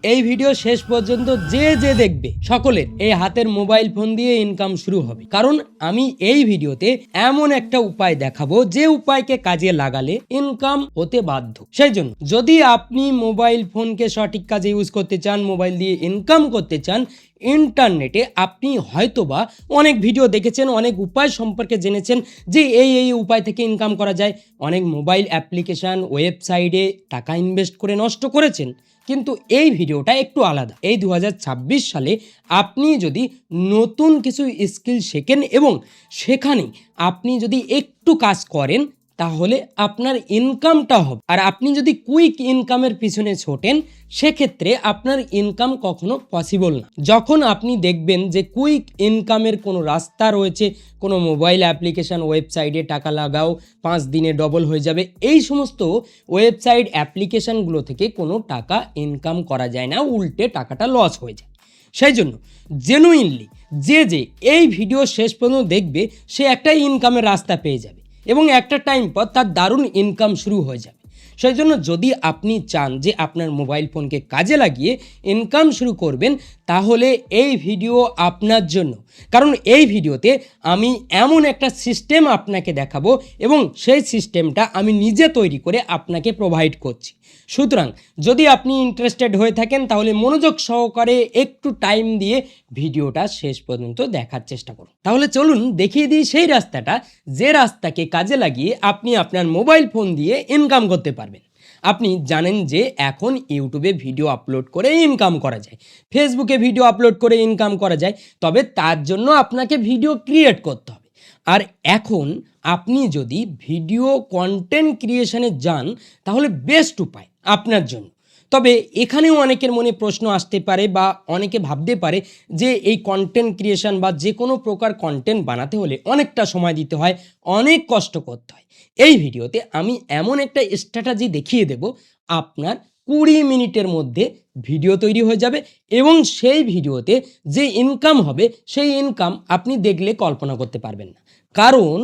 এই ভিডিও শেষ পর্যন্ত যে দেখবে সকলের এই হাতের মোবাইল ফোন দিয়ে ইনকাম শুরু হবে, কারণ আমি এই ভিডিওতে এমন একটা উপায় দেখাবো যে উপায়কে কাজে লাগালে ইনকাম হতে বাধ্য। সেই জন্য যদি আপনি মোবাইল ফোনকে সঠিক কাজে ইউজ করতে চান, মোবাইল দিয়ে ইনকাম করতে চান, ইন্টারনেটে আপনি হয়তোবা অনেক ভিডিও দেখেছেন, অনেক উপায় সম্পর্কে জেনেছেন যে এই উপায় থেকে ইনকাম করা যায়, অনেক মোবাইল অ্যাপ্লিকেশান ওয়েবসাইটে টাকা ইনভেস্ট করে নষ্ট করেছেন, কিন্তু এই ভিডিওটা একটু আলাদা। এই 2026 সালে আপনি যদি নতুন কিছু স্কিল শেখেন এবং সেখানে আপনি যদি একটু কাজ করেন তাহলে আপনার ইনকামটা হবে। আর আপনি যদি কুইক ইনকামের পিছনে ছোটেন সেক্ষেত্রে আপনার ইনকাম কখনো পসিবল না। যখন আপনি দেখবেন যে কুইক ইনকামের কোনো রাস্তা রয়েছে, কোনো মোবাইল অ্যাপ্লিকেশান ওয়েবসাইটে টাকা লাগাও 5 দিনে ডবল হয়ে যাবে, এই সমস্ত ওয়েবসাইট অ্যাপ্লিকেশানগুলো থেকে কোনো টাকা ইনকাম করা যায় না, উল্টে টাকাটা লস হয়ে যায়। সেই জন্য জেনুইনলি যে এই ভিডিও শেষ পর্যন্ত দেখবে সে একটা ইনকামের রাস্তা পেয়ে যাবে এবং একটা টাইম পর তার দারুণ ইনকাম শুরু হয়ে যাবে। সেই জন্য যদি আপনি চান যে আপনার মোবাইল ফোনকে কাজে লাগিয়ে ইনকাম শুরু করবেন তাহলে এই ভিডিও আপনার জন্য, কারণ এই ভিডিওতে আমি এমন একটা সিস্টেম আপনাকে দেখাবো এবং সেই সিস্টেমটা আমি নিজে তৈরি করে আপনাকে প্রোভাইড করছি। সুতরাং যদি আপনি ইন্টারেস্টেড হয়ে থাকেন তাহলে মনোযোগ সহকারে একটু টাইম দিয়ে ভিডিওটা শেষ পর্যন্ত দেখার চেষ্টা করুন। তাহলে চলুন দেখিয়ে দিই সেই রাস্তাটা, যে রাস্তাকে কাজে লাগিয়ে আপনি আপনার মোবাইল ফোন দিয়ে ইনকাম করতে পারবেন। আপনি জানেন যে এখন ইউটিউবে ভিডিও আপলোড করে ইনকাম করা যায়, ফেসবুকে ভিডিও আপলোড করে ইনকাম করা যায়, তবে তার জন্য আপনাকে ভিডিও ক্রিয়েট করতে হবে। আর এখন আপনি যদি ভিডিও কন্টেন্ট ক্রিয়েশনে যান তাহলে বেস্ট উপায় আপনার জন্য। তবে এখানেও অনেকের মনে প্রশ্ন আসতে পারে বা অনেকে ভাবতে পারে যে এই কন্টেন্ট ক্রিয়েশন বা যে কোনো প্রকার কন্টেন্ট বানাতে হলে অনেকটা সময় দিতে হয়, অনেক কষ্ট করতে হয়। এই ভিডিওতে আমি এমন একটা স্ট্র্যাটেজি দেখিয়ে দেব, আপনার 20 মিনিটের মধ্যে ভিডিও তৈরি হয়ে যাবে এবং সেই ভিডিওতে যে ইনকাম হবে সেই ইনকাম আপনি দেখলে কল্পনা করতে পারবেন না, কারণ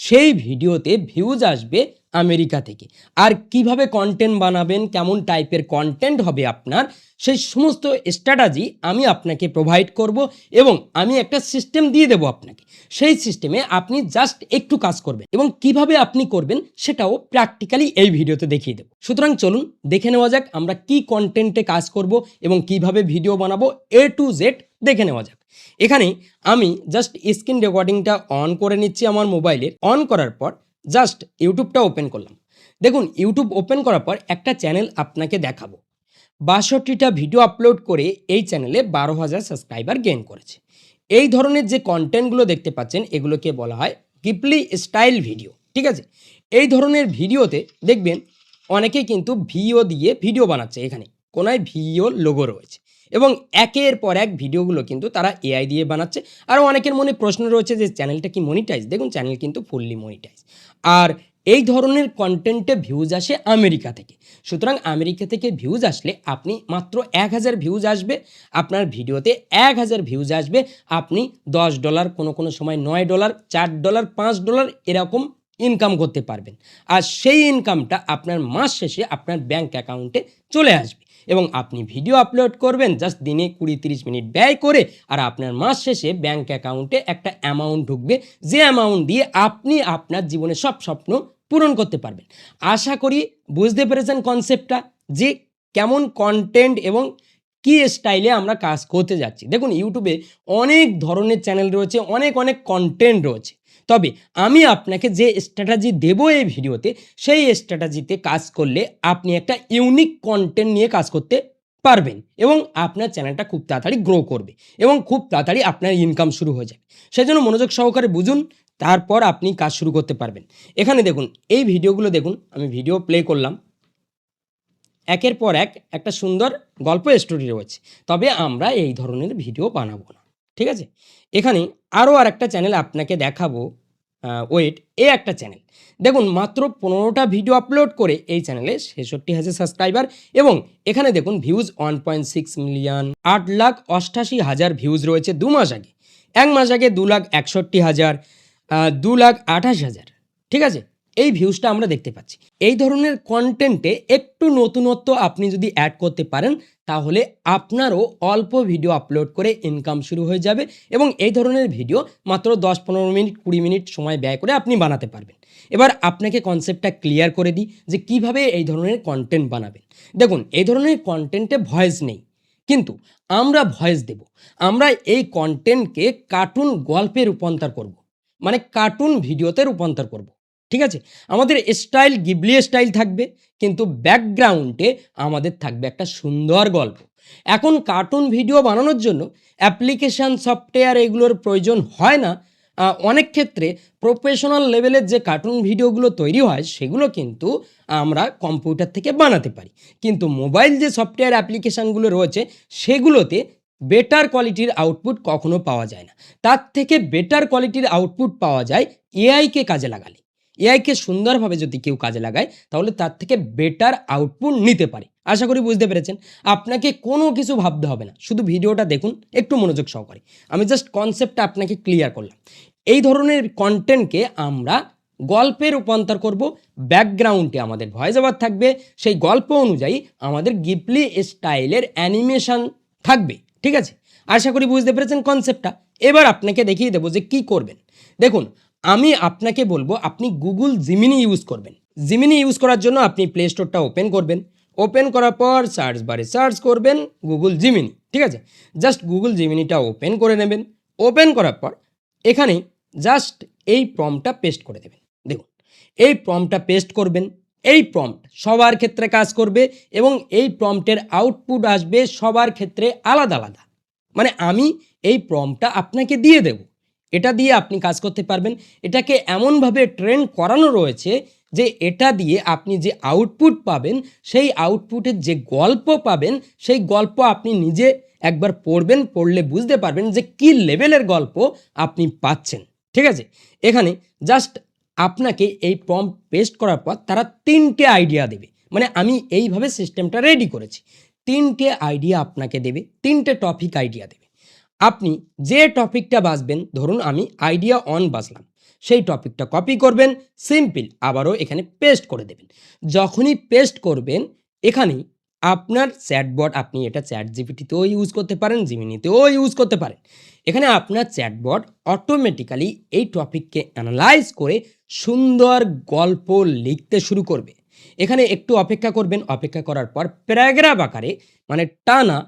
সেই ভিডিওতে ভিউজ আসবে আমেরিকা থেকে। আর কিভাবে কন্টেন্ট বানাবেন, কেমন টাইপের কন্টেন্ট হবে আপনার, সেই সমস্ত স্ট্র্যাটেজি আমি আপনাকে প্রোভাইড করব এবং আমি একটা সিস্টেম দিয়ে দেবো আপনাকে। সেই সিস্টেমে আপনি জাস্ট একটু কাজ করবেন এবং কিভাবে আপনি করবেন সেটাও প্র্যাকটিক্যালি এই ভিডিওতে দেখিয়ে দেবো। সুতরাং চলুন দেখে নেওয়া যাক আমরা কি কন্টেন্টে কাজ করব এবং কিভাবে ভিডিও বানাবো, A to Z দেখে নেওয়া যাক। এখানে আমি জাস্ট স্ক্রিন রেকর্ডিংটা অন করে নিচ্ছি আমার মোবাইলের। অন করার পর জাস্ট ইউটিউবটা ওপেন করলাম। দেখুন ইউটিউব ওপেন করার পর একটা চ্যানেল আপনাকে দেখাবো। 62টা ভিডিও আপলোড করে এই চ্যানেলে 12,000 সাবস্ক্রাইবার গেইন করেছে। এই ধরনের যে কন্টেন্টগুলো দেখতে পাচ্ছেন এগুলোকে বলা হয় গিপলি স্টাইল ভিডিও, ঠিক আছে। এই ধরনের ভিডিওতে দেখবেন অনেকে কিন্তু ভিও দিয়ে ভিডিও বানাচ্ছে, এখানে কোনায় ভিও লোগো রয়েছে এবং একের পর এক ভিডিওগুলো কিন্তু তারা এআই দিয়ে বানাচ্ছে। আর অনেকের মনে প্রশ্ন রয়েছে যে চ্যানেলটা কি মনিটাইজ, দেখুন চ্যানেল কিন্তু ফুললি মনিটাইজ। আর এই ধরনের কন্টেন্টে ভিউজ আসে আমেরিকা থেকে। সুতরাং আমেরিকা থেকে ভিউজ আসলে আপনি মাত্র 1000 ভিউজ আসবে, আপনার ভিডিওতে 1000 ভিউজ আসবে, আপনি $10, কোনো সময় $9, $4, $5 এরকম ইনকাম করতে পারবেন। আর সেই ইনকামটা আপনার মাস শেষে আপনার ব্যাঙ্ক অ্যাকাউন্টে চলে আসবে এবং আপনি ভিডিও আপলোড করবেন জাস্ট দিনে 20-30 মিনিট ব্যয় করে, আর আপনার মাস শেষে ব্যাঙ্ক অ্যাকাউন্টে একটা অ্যামাউন্ট ঢুকবে, যে অ্যামাউন্ট দিয়ে আপনি আপনার জীবনের সব স্বপ্ন পূরণ করতে পারবেন। আশা করি বুঝতে পেরেছেন কনসেপ্টটা, যে কেমন কন্টেন্ট এবং কি স্টাইলে আমরা কাজ করতে যাচ্ছি। দেখুন ইউটিউবে অনেক ধরনের চ্যানেল রয়েছে, অনেক কন্টেন্ট রয়েছে, তবে আমি আপনাকে যে স্ট্র্যাটেজি দেবো এই ভিডিওতে, সেই স্ট্র্যাটেজিতে কাজ করলে আপনি একটা ইউনিক কন্টেন্ট নিয়ে কাজ করতে পারবেন এবং আপনার চ্যানেলটা খুব তাড়াতাড়ি গ্রো করবে এবং খুব তাড়াতাড়ি আপনার ইনকাম শুরু হয়ে যাবে। সেই জন্য মনোযোগ সহকারে বুঝুন, তারপর আপনি কাজ শুরু করতে পারবেন। এখানে দেখুন এই ভিডিওগুলো দেখুন, আমি ভিডিও প্লে করলাম, একের পর এক একটা সুন্দর গল্প স্টোরি রয়েছে, তবে আমরা এই ধরনের ভিডিও বানাবো না, ঠিক আছে। এখানে আরও আরেকটা চ্যানেল আপনাকে দেখাবো, ওয়েট, একটা চ্যানেল দেখুন মাত্র 15টা ভিডিও আপলোড করে এই চ্যানেলে 66,000 সাবস্ক্রাইবার এবং এখানে দেখুন ভিউজ 1.6 মিলিয়ন, 8,88,000 ভিউজ রয়েছে 2 মাস আগে। 1 মাস আগে 2,61,000, 2,28,000, ঠিক আছে। এই ভিউজটা আমরা দেখতে পাচ্ছি। এই ধরনের কন্টেন্টে একটু নতুনত্ব আপনি যদি অ্যাড করতে পারেন তাহলে আপনারও অল্প ভিডিও আপলোড করে ইনকাম শুরু হয়ে যাবে এবং এই ধরনের ভিডিও মাত্র 10-15 মিনিট 20 মিনিট সময় ব্যয় করে আপনি বানাতে পারবেন। এবার আপনাকে কনসেপ্টটা ক্লিয়ার করে দিই যে কিভাবে এই ধরনের কন্টেন্ট বানাবেন। দেখুন, এই ধরনের কন্টেন্টে ভয়েস নেই, কিন্তু আমরা ভয়েস দেব। আমরা এই কন্টেন্টকে কার্টুন গল্পে রূপান্তর করব, মানে কার্টুন ভিডিওতে রূপান্তর করব। ঠিক আছে, আমাদের স্টাইল গিবলি স্টাইল থাকবে, কিন্তু ব্যাকগ্রাউন্ডে আমাদের থাকবে একটা সুন্দর গল্প। এখন কার্টুন ভিডিও বানানোর জন্য অ্যাপ্লিকেশান সফটওয়্যার এগুলোর প্রয়োজন হয় না। অনেক ক্ষেত্রে প্রফেশনাল লেভেলের যে কার্টুন ভিডিওগুলো তৈরি হয় সেগুলো কিন্তু আমরা কম্পিউটার থেকে বানাতে পারি, কিন্তু মোবাইল যে সফটওয়্যার অ্যাপ্লিকেশানগুলো রয়েছে সেগুলোতে বেটার কোয়ালিটির আউটপুট কখনো পাওয়া যায় না। তার থেকে বেটার কোয়ালিটির আউটপুট পাওয়া যায় এআইকে কাজে লাগালে। এআইকে সুন্দরভাবে যদি কেউ কাজে লাগায় তাহলে তার থেকে বেটার আউটপুট নিতে পারে। আশা করি বুঝতে পেরেছেন। আপনাকে কোনো কিছু ভাবতে হবে না, শুধু ভিডিওটা দেখুন একটু মনোযোগ সহকারে। আমি জাস্ট কনসেপ্টটা আপনাকে ক্লিয়ার করলাম। এই ধরনের কন্টেন্টকে আমরা গল্পে রূপান্তর করব, ব্যাকগ্রাউন্ডে আমাদের ভয়েস ওভার থাকবে, সেই গল্প অনুযায়ী আমাদের গিবলি স্টাইলের অ্যানিমেশন থাকবে। ঠিক আছে, আশা করি বুঝতে পেরেছেন কনসেপ্টটা। এবার আপনাকে দেখিয়ে দেবো যে কি করবেন। দেখুন, আমি আপনাকে বলবো আপনি গুগল জিমিনি ইউজ করবেন। জিমিনি ইউজ করার জন্য আপনি প্লে স্টোরটা ওপেন করবেন। ওপেন করার পর সার্চ বারে সার্চ করবেন গুগল জিমিনি। ঠিক আছে, জাস্ট গুগল জিমিনিটা ওপেন করে নেবেন। ওপেন করার পর এখানে জাস্ট এই প্রম্পটটা পেস্ট করে দেবেন। দেখুন, এই প্রম্পটটা পেস্ট করবেন। এই প্রম্পট সবার ক্ষেত্রে কাজ করবে এবং এই প্রম্পটের আউটপুট আসবে সবার ক্ষেত্রে আলাদা আলাদা। মানে আমি এই প্রম্পটটা আপনাকে দিয়ে দেব, এটা দিয়ে আপনি কাজ করতে পারবেন। এটাকে এমনভাবে ট্রেন করানো রয়েছে যে এটা দিয়ে আপনি যে আউটপুট পাবেন সেই আউটপুটের যে গল্প পাবেন সেই গল্প আপনি নিজে একবার পড়বেন, পড়লে বুঝতে পারবেন যে কী লেভেলের গল্প আপনি পাচ্ছেন। ঠিক আছে, এখানে জাস্ট আপনাকে এই প্রম্পট পেস্ট করার পর তারা 3টে আইডিয়া দেবে। মানে আমি এইভাবে সিস্টেমটা রেডি করেছি। 3টে আইডিয়া আপনাকে দেবে, 3টে টপিক আইডিয়া দেবে। আপনি যে টপিকটা বাছবেন, ধরুন আমি আইডিয়া অন বাছলাম, সেই টপিকটা কপি করবেন, সিম্পল আবারও এখানে পেস্ট করে দেবেন। যখনই পেস্ট করবেন এখানেই আপনার চ্যাটবট, আপনি এটা চ্যাট জিপিটিতেও ইউজ করতে পারেন, জিমিনিতেও ইউজ করতে পারেন। এখানে আপনার চ্যাটবট অটোমেটিক্যালি এই টপিককে অ্যানালাইজ করে সুন্দর গল্প লিখতে শুরু করবে। এখানে একটু অপেক্ষা করবেন, অপেক্ষা করার পর প্যারাগ্রাফ আকারে মানে টানা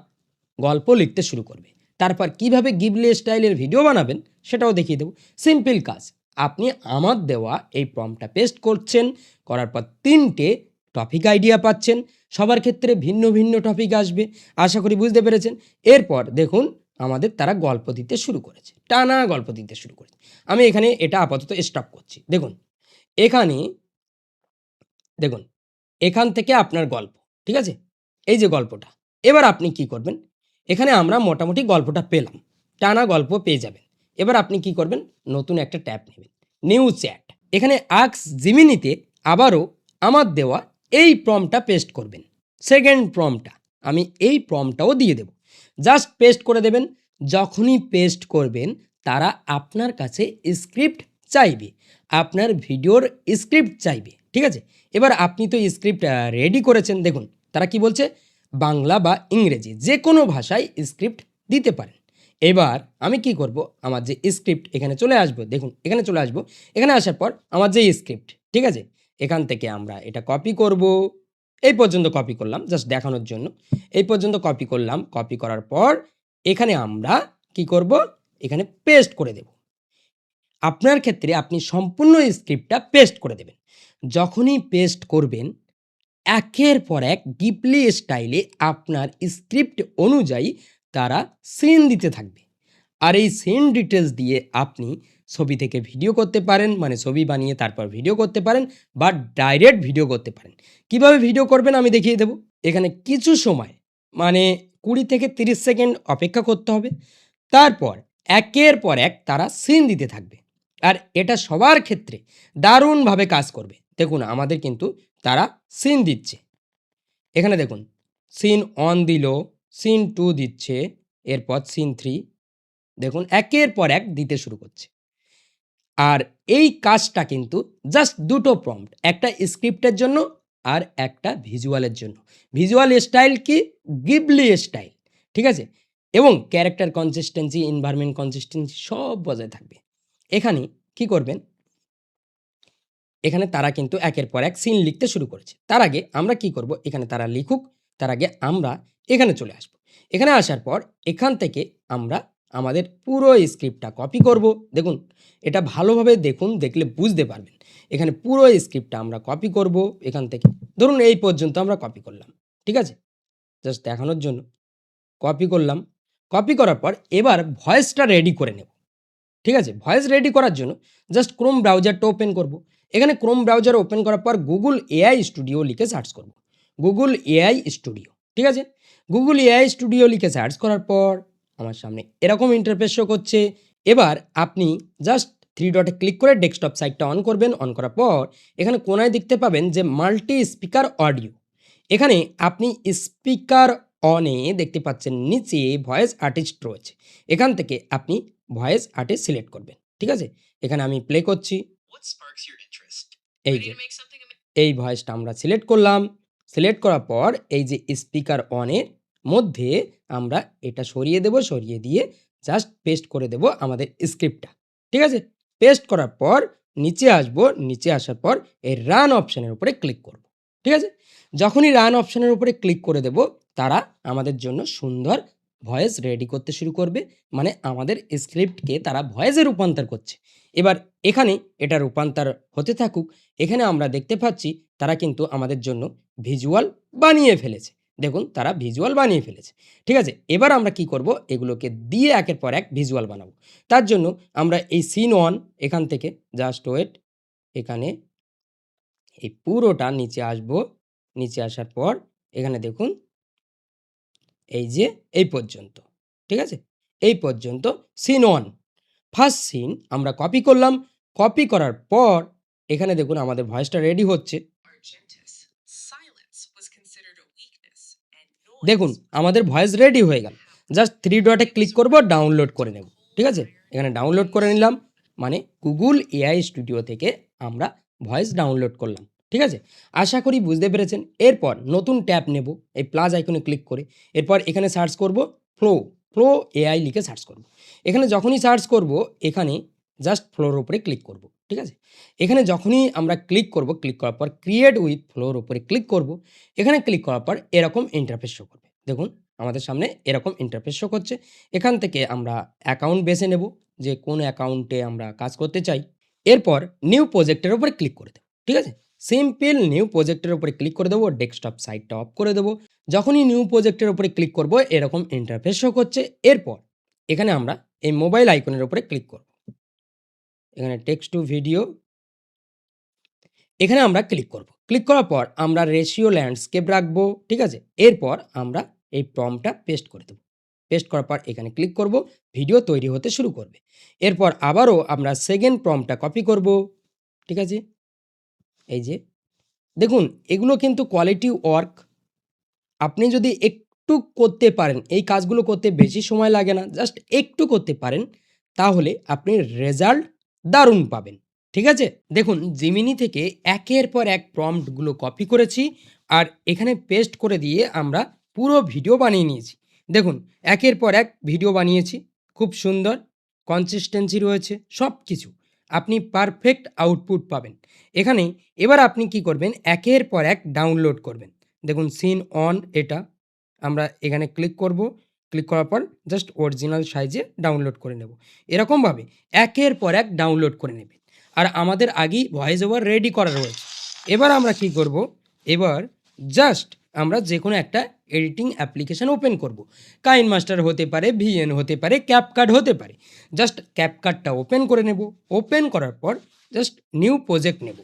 গল্প লিখতে শুরু করবে। তারপর কিভাবে গিবলি স্টাইলের ভিডিও বানাবেন সেটাও দেখিয়ে দেবো। সিম্পল কাজ, আপনি আমার দেওয়া এই প্রম্পটটা পেস্ট করছেন, করার পর 3টে টপিক আইডিয়া পাচ্ছেন। সবার ক্ষেত্রে ভিন্ন ভিন্ন টপিক আসবে, আশা করি বুঝতে পেরেছেন। এরপর দেখুন আমাদের তারা গল্প দিতে শুরু করেছে, টানা গল্প দিতে শুরু করেছে। আমি এখানে এটা আপাতত স্টপ করছি। দেখুন এখানে, দেখুন এখান থেকে আপনার গল্প, ঠিক আছে, এই যে গল্পটা। এবার আপনি কি করবেন, এখানে আমরা মোটামুটি গল্পটা পেলাম, টানা গল্প পেয়ে যাবেন। এবার আপনি কি করবেন, নতুন একটা ট্যাব নেবেন, নিউ চ্যাট। এখানে আস্ক জিমিনিতে আবারও আমার দেওয়া এই প্রম্পটটা পেস্ট করবেন। সেকেন্ড প্রম্পটটা আমি এই প্রম্পটটাও দিয়ে দেব, জাস্ট পেস্ট করে দেবেন। যখনই পেস্ট করবেন তারা আপনার কাছে স্ক্রিপ্ট চাইবে, আপনার ভিডিওর স্ক্রিপ্ট চাইবে। ঠিক আছে, এবার আপনি তো স্ক্রিপ্ট রেডি করেছেন। দেখুন তারা কি বলছে, বাংলা বা ইংরেজি যে কোনো ভাষায় স্ক্রিপ্ট দিতে পারেন। এবার আমি কি করব, আমার যে স্ক্রিপ্ট এখানে চলে আসবো, দেখুন এখানে চলে আসবো। এখানে আসার পর আমার যে স্ক্রিপ্ট, ঠিক আছে, এখান থেকে আমরা এটা কপি করব। এই পর্যন্ত কপি করলাম জাস্ট দেখানোর জন্য, এই পর্যন্ত কপি করলাম। কপি করার পর এখানে আমরা কি করব, এখানে পেস্ট করে দেব। আপনার ক্ষেত্রে আপনি সম্পূর্ণ স্ক্রিপ্টটা পেস্ট করে দেবেন। যখনই পেস্ট করবেন একের পর এক গিবলি স্টাইলে আপনার স্ক্রিপ্ট অনুযায়ী তারা সিন দিতে থাকবে। আর এই সিন ডিটেলস দিয়ে আপনি ছবি থেকে ভিডিও করতে পারেন, মানে ছবি বানিয়ে তারপর ভিডিও করতে পারেন, বা ডাইরেক্ট ভিডিও করতে পারেন। কিভাবে ভিডিও করবেন আমি দেখিয়ে দেব। এখানে কিছু সময় মানে 20 থেকে 30 সেকেন্ড অপেক্ষা করতে হবে। তারপর একের পর এক তারা সিন দিতে থাকবে, আর এটা সবার ক্ষেত্রে দারুণভাবে কাজ করবে। দেখুন আমাদের কিন্তু তারা সিন দিচ্ছে। এখানে দেখুন সিন 1 দিল, সিন 2 দিচ্ছে, এরপর সিন 3। দেখুন একের পর এক দিতে শুরু করছে। আর এই কাজটা কিন্তু জাস্ট দুটো প্রম্পট, একটা স্ক্রিপ্টের জন্য আর একটা ভিজুয়ালের জন্য। ভিজুয়াল স্টাইল কি? গিবলি স্টাইল, ঠিক আছে? এবং ক্যারেক্টার কনসিস্টেন্সি, এনভায়রনমেন্ট কনসিস্টেন্সি সব বজায় থাকবে। এখানে কি করবেন, এখানে তারা কিন্তু একের পর এক সিন লিখতে শুরু করেছে। তার আগে আমরা কি করব, এখানে তারা লিখুক, তার আগে আমরা এখানে চলে আসব। এখানে আসার পর এখান থেকে আমরা আমাদের পুরো স্ক্রিপ্টটা কপি করব। দেখুন, এটা ভালোভাবে দেখুন, দেখলে বুঝতে পারবেন। এখানে পুরো স্ক্রিপ্টটা আমরা কপি করব এখান থেকে। ধরুন এই পর্যন্ত আমরা কপি করলাম, ঠিক আছে? জাস্ট দেখানোর জন্য কপি করলাম। কপি করার পর এবার ভয়েসটা রেডি করে নেব, ঠিক আছে? ভয়েস রেডি করার জন্য জাস্ট ক্রোম ব্রাউজারটা ওপেন করব। এখানে ক্রোম ব্রাউজার ওপেন করার পর গুগল এআই স্টুডিও লিখে সার্চ করব। গুগল এআই স্টুডিও, ঠিক আছে? গুগল এআই স্টুডিও লিখে সার্চ করার পর আমার সামনে এরকম ইন্টারফেস শো করছে। এবার আপনি জাস্ট থ্রি ডটে ক্লিক করে ডেস্কটপ সাইটটা অন করবেন। অন করার পর এখানে কোনায় দেখতে পাবেন যে মাল্টি স্পিকার অডিও। এখানে আপনি স্পিকার অনে দেখতে পাচ্ছেন নিচে ভয়েস আর্টিস্ট রয়েছে। এখান থেকে আপনি ভয়েস আর্টিস্ট সিলেক্ট করবেন, ঠিক আছে? এখানে আমি প্লে করছি। এই যে এই ভয়েসটা আমরা সিলেক্ট করলাম। সিলেক্ট করার পর এই যে স্পিকার অনের মধ্যে আমরা এটা সরিয়ে দেব, সরিয়ে দিয়ে জাস্ট পেস্ট করে দেব আমাদের স্ক্রিপ্টটা, ঠিক আছে? পেস্ট করার পর নিচে আসব। নিচে আসার পর এই রান অপশনের উপরে ক্লিক করব, ঠিক আছে? যখনই রান অপশনের উপরে ক্লিক করে দেব, তারা আমাদের জন্য সুন্দর ভয়েস রেডি করতে শুরু করবে। মানে আমাদের স্ক্রিপ্টকে তারা ভয়েসে রূপান্তর করছে। এবার এখানে এটা রূপান্তর হতে থাকুক। এখানে আমরা দেখতে পাচ্ছি তারা কিন্তু আমাদের জন্য ভিজুয়াল বানিয়ে ফেলেছে। দেখুন, তারা ভিজুয়াল বানিয়ে ফেলেছে, ঠিক আছে? এবার আমরা কি করব, এগুলোকে দিয়ে একের পর এক ভিজুয়াল বানাবো। তার জন্য আমরা এই সিন 1 এখান থেকে জাস্ট ওয়েট, এখানে এই পুরোটা নিচে আসব। নিচে আসার পর এখানে দেখুন এই যে এই পর্যন্ত, ঠিক আছে? এই পর্যন্ত সিন 1 ফার্স্ট সিন আমরা কপি করলাম। কপি করার পর এখানে দেখুন আমাদের ভয়েসটা রেডি হচ্ছে। দেখুন আমাদের ভয়েস রেডি হয়ে গেল। জাস্ট থ্রি ডটে ক্লিক করব, ডাউনলোড করে নেব, ঠিক আছে? এখানে ডাউনলোড করে নিলাম। মানে গুগল এআই স্টুডিও থেকে আমরা ভয়েস ডাউনলোড করলাম, ঠিক আছে? আশা করি বুঝতে পেরেছেন। এরপর নতুন ট্যাব নেব এই প্লাস আইকনে ক্লিক করে। এরপর এখানে সার্চ করব ফ্লো, ফ্লো এআই লিখে সার্চ করব। এখানে যখনই সার্চ করব এখানে জাস্ট ফ্লোর উপরে ক্লিক করব, ঠিক আছে? এখানে যখনই আমরা ক্লিক করব, ক্লিক করার পর ক্রিয়েট উইথ ফ্লোর উপরে ক্লিক করব। এখানে ক্লিক করার পর এরকম ইন্টারফেস শো করবে। দেখুন আমাদের সামনে এরকম ইন্টারফেস শো করছে। এখান থেকে আমরা অ্যাকাউন্ট বেছে নেব যে কোন অ্যাকাউন্টে আমরা কাজ করতে চাই। এরপর নিউ প্রজেক্টের উপরে ক্লিক করে দেব, ঠিক আছে? সিম্পল নিউ প্রজেক্টের উপরে ক্লিক করে দেবো। ডেস্কটপ সাইটটা অফ করে দেবো। যখনই নিউ প্রজেক্টের উপরে ক্লিক করব এরকম ইন্টারফেস শো করছে। এরপর এখানে আমরা এই মোবাইল আইকনের উপরে ক্লিক করব। এখানে টেক্সট টু ভিডিও, এখানে আমরা ক্লিক করব। ক্লিক করার পর আমরা রেশিও ল্যান্ডস্কেপ রাখবো, ঠিক আছে? এরপর আমরা এই প্রম্পটটা পেস্ট করে দেব। পেস্ট করার পর এখানে ক্লিক করব, ভিডিও তৈরি হতে শুরু করবে। এরপর আবারও আমরা সেকেন্ড প্রম্পটটা কপি করব, ঠিক আছে? এই যে দেখুন এগুলো কিন্তু কোয়ালিটি ওয়ার্ক। আপনি যদি একটু করতে পারেন, এই কাজগুলো করতে বেশি সময় লাগে না, জাস্ট একটু করতে পারেন, তাহলে আপনি রেজাল্ট দারুণ পাবেন, ঠিক আছে? দেখুন জিমিনি থেকে একের পর এক প্রম্পটগুলো কপি করেছি আর এখানে পেস্ট করে দিয়ে আমরা পুরো ভিডিও বানিয়ে নিয়েছি। দেখুন একের পর এক ভিডিও বানিয়েছি, খুব সুন্দর কনসিস্টেন্সি রয়েছে, সব কিছু আপনি পারফেক্ট আউটপুট পাবেন এখানে। এবার আপনি কি করবেন, একের পর এক ডাউনলোড করবেন। দেখুন সিন অন, এটা আমরা এখানে ক্লিক করব। ক্লিক করার পর জাস্ট অরিজিনাল সাইজে ডাউনলোড করে নেব। এরকমভাবে একের পর এক ডাউনলোড করে নেবেন। আর আমাদের আগেই ভয়েস ওভার রেডি করা রয়েছে। এবার আমরা কি করব, এবার জাস্ট আমরা যে কোনো একটা এডিটিং অ্যাপ্লিকেশান ওপেন করব। কাইন মাস্টার হতে পারে, ভিএন হতে পারে, ক্যাপকাট হতে পারে। জাস্ট ক্যাপকাটটা ওপেন করে নেব। ওপেন করার পর জাস্ট নিউ প্রজেক্ট নেব।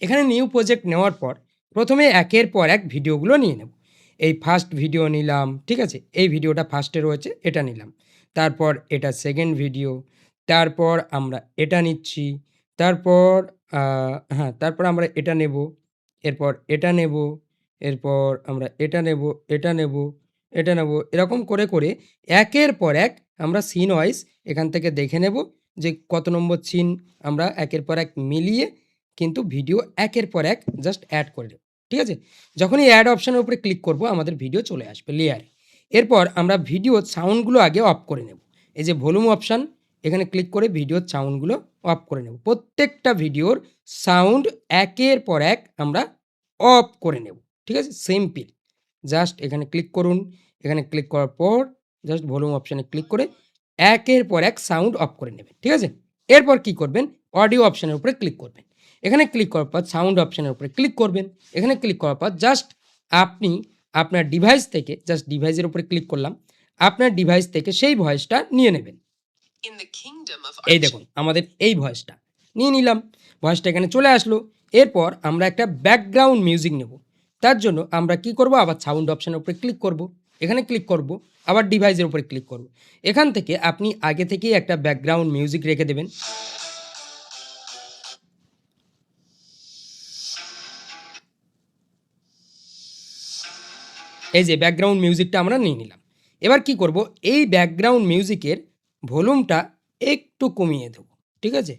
এখানে নিউ প্রজেক্ট নেওয়ার পর প্রথমে একের পর এক ভিডিওগুলো নিয়ে নেব। এই ফার্স্ট ভিডিও নিলাম, ঠিক আছে? এই ভিডিওটা ফার্স্টে রয়েছে, এটা নিলাম। তারপর এটা সেকেন্ড ভিডিও, তারপর আমরা এটা নিচ্ছি, তারপর হ্যাঁ, তারপর আমরা এটা নেব, এরপর এটা নেব, এরপর আমরা এটা নেব, এটা নেব, এটা নেব। এরকম করে করে একের পর এক আমরা সিন ওয়াইজ এখান থেকে দেখে নেব যে কত নম্বর সিন আমরা একের পর এক মিলিয়ে কিন্তু ভিডিও একের পর এক জাস্ট অ্যাড করে দেব। ঠিক আছে? যখনই অ্যাড অপশনের উপরে ক্লিক করব আমাদের ভিডিও চলে আসবে লেয়ারে। এরপর আমরা ভিডিওর সাউন্ডগুলো আগে অফ করে নেব। এই যে ভলিউম অপশন, এখানে ক্লিক করে ভিডিওর সাউন্ডগুলো অফ করে নেব। প্রত্যেকটা ভিডিওর সাউন্ড একের পর এক আমরা অফ করে নেব। ঠিক আছে? সিম্পল। জাস্ট এখানে ক্লিক করুন। এখানে ক্লিক করার পর জাস্ট ভলিউম অপশনে ক্লিক করে একের পর এক সাউন্ড অফ করে নেবেন। ঠিক আছে? এরপর কি করবেন? অডিও অপশনের উপরে ক্লিক করবেন। এখানে ক্লিক করার পর সাউন্ড অপশনের উপরে ক্লিক করবেন। এখানে ক্লিক করার পর জাস্ট আপনি আপনার ডিভাইস থেকে জাস্ট ডিভাইসের উপরে ক্লিক করলাম। আপনার ডিভাইস থেকে সেই ভয়েসটা নিয়ে নেবেন। এই দেখুন আমাদের এই ভয়েসটা নিয়ে নিলাম। ভয়েসটা এখানে চলে আসলো। এরপর আমরা একটা ব্যাকগ্রাউন্ড মিউজিক নেব। তার জন্য আমরা কি করব? আবার সাউন্ড অপশনের উপরে ক্লিক করব। এখানে ক্লিক করব, আবার ডিভাইসের উপরে ক্লিক করব। এখান থেকে আপনি আগে থেকেই একটা ব্যাকগ্রাউন্ড মিউজিক রেখে দেবেন। এই যে ব্যাকগ্রাউন্ড মিউজিকটা আমরা নিয়ে নিলাম। এবার কি করব? এই ব্যাকগ্রাউন্ড মিউজিকের ভলিউমটা একটু কমিয়ে দেব। ঠিক আছে?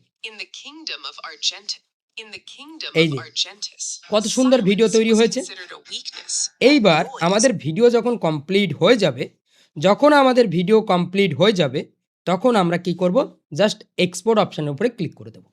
এই যে কত সুন্দর ভিডিও তৈরি হয়েছে। এইবার আমাদের ভিডিও যখন কমপ্লিট হয়ে যাবে, তখন আমরা কি করব? জাস্ট এক্সপোর্ট অপশনের উপরে ক্লিক করে দেব।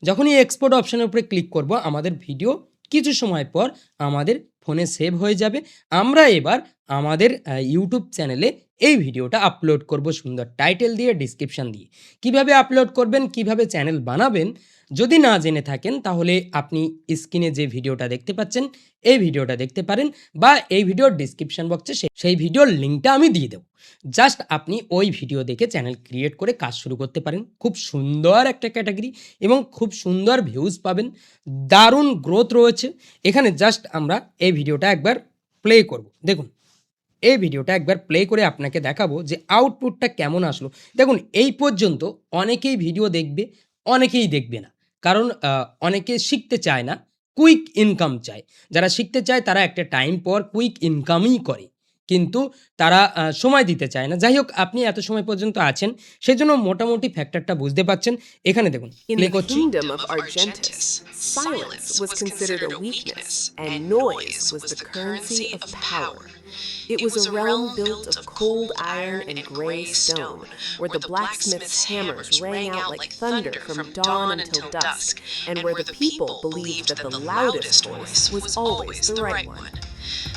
যখনই এক্সপোর্ট অপশনের উপরে ক্লিক করব আমাদের ভিডিও কিছু সময় পর আমাদের ফোনে সেভ হয়ে যাবে। আমরা এবার আমাদের ইউটিউব চ্যানেলে এই ভিডিওটা আপলোড করব সুন্দর টাইটেল দিয়ে, ডেসক্রিপশন দিয়ে। কিভাবে আপলোড করবেন, কিভাবে চ্যানেল বানাবেন যদি না জেনে থাকেন তাহলে আপনি স্ক্রিনে যে ভিডিওটা দেখতে পাচ্ছেন এই ভিডিওটা দেখতে পারেন, বা এই ভিডিওর ডেসক্রিপশন বক্সে সেই ভিডিওর লিঙ্কটা আমি দিয়ে দেবো। জাস্ট আপনি ওই ভিডিও দেখে চ্যানেল ক্রিয়েট করে কাজ শুরু করতে পারেন। খুব সুন্দর একটা ক্যাটাগরি এবং খুব সুন্দর ভিউজ পাবেন, দারুণ গ্রোথ রয়েছে এখানে। জাস্ট আমরা এই ভিডিওটা একবার প্লে করব। দেখুন এই ভিডিওটা একবার প্লে করে আপনাকে দেখাবো যে আউটপুটটা কেমন আসলো। দেখুন এই পর্যন্ত অনেকেই ভিডিও দেখবে, অনেকেই দেখবে না, কারণ অনেকে শিখতে চায় না, কুইক ইনকাম চায়। যারা শিখতে চায় তারা একটা টাইম পর কুইক ইনকামই করে, কিন্তু তারা সময় দিতে চায় না। যাই হোক, আপনি এত সময় পর্যন্ত আছেন সেজন্য মোটামুটি ফ্যাক্টরটা বুঝতে পারছেন। এখানে দেখুন প্লে করছি। Kingdom of Argentus, silence was considered a weakness, and noise was the currency of power. It was a realm built of cold iron and gray stone, where the blacksmith's hammers rang out like thunder from dawn until dusk, and where the people believed that the loudest voice was always the right one.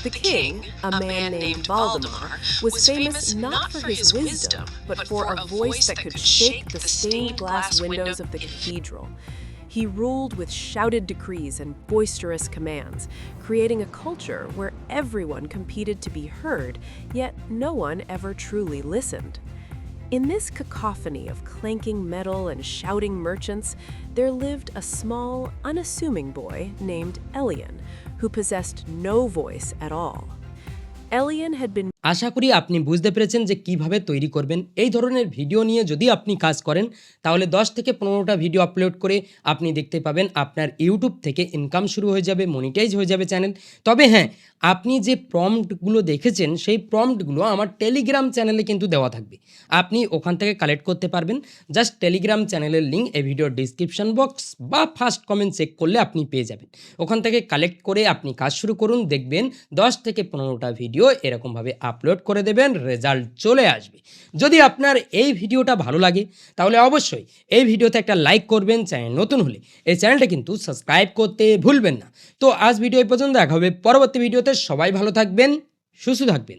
The king, a man named Valdemar, was famous not for his wisdom, but for a voice that could shake the stained glass windows of the cathedral. He ruled with shouted decrees and boisterous commands, creating a culture where everyone competed to be heard, yet no one ever truly listened. In this cacophony of clanking metal and shouting merchants, there lived a small, unassuming boy named Elian, who possessed no voice at all. Elian had been আশা করি আপনি বুঝতে পেরেছেন যে কিভাবে তৈরি করবেন। এই ধরনের ভিডিও নিয়ে যদি আপনি কাজ করেন তাহলে 10 থেকে 15টা ভিডিও আপলোড করে আপনি দেখতে পাবেন আপনার ইউটিউব থেকে ইনকাম শুরু হয়ে যাবে, মনিটাইজ হয়ে যাবে চ্যানেল। তবে হ্যাঁ, আপনি যে প্রম্পটগুলো দেখেছেন সেই প্রম্পটগুলো আমার টেলিগ্রাম চ্যানেলে কিন্তু দেওয়া থাকবে, আপনি ওখান থেকে কালেক্ট করতে পারবেন। জাস্ট টেলিগ্রাম চ্যানেলের লিঙ্ক এই ভিডিওর ডিসক্রিপশন বক্স বা ফার্স্ট কমেন্ট চেক করলে আপনি পেয়ে যাবেন। ওখান থেকে কালেক্ট করে আপনি কাজ শুরু করুন, দেখবেন 10 থেকে 15টা ভিডিও এরকমভাবে আপলোড করে দেবেন, রেজাল্ট চলে আসবে। যদি আপনার এই ভিডিওটা ভালো লাগে তাহলে অবশ্যই এই ভিডিওতে একটা লাইক করবেন। চ্যানেল নতুন হলে এই চ্যানেলটা কিন্তু সাবস্ক্রাইব করতে ভুলবেন না। তো আজ ভিডিও এই পর্যন্ত, দেখা হবে পরবর্তী ভিডিওতে। সবাই ভালো থাকবেন, সুস্থ থাকবেন।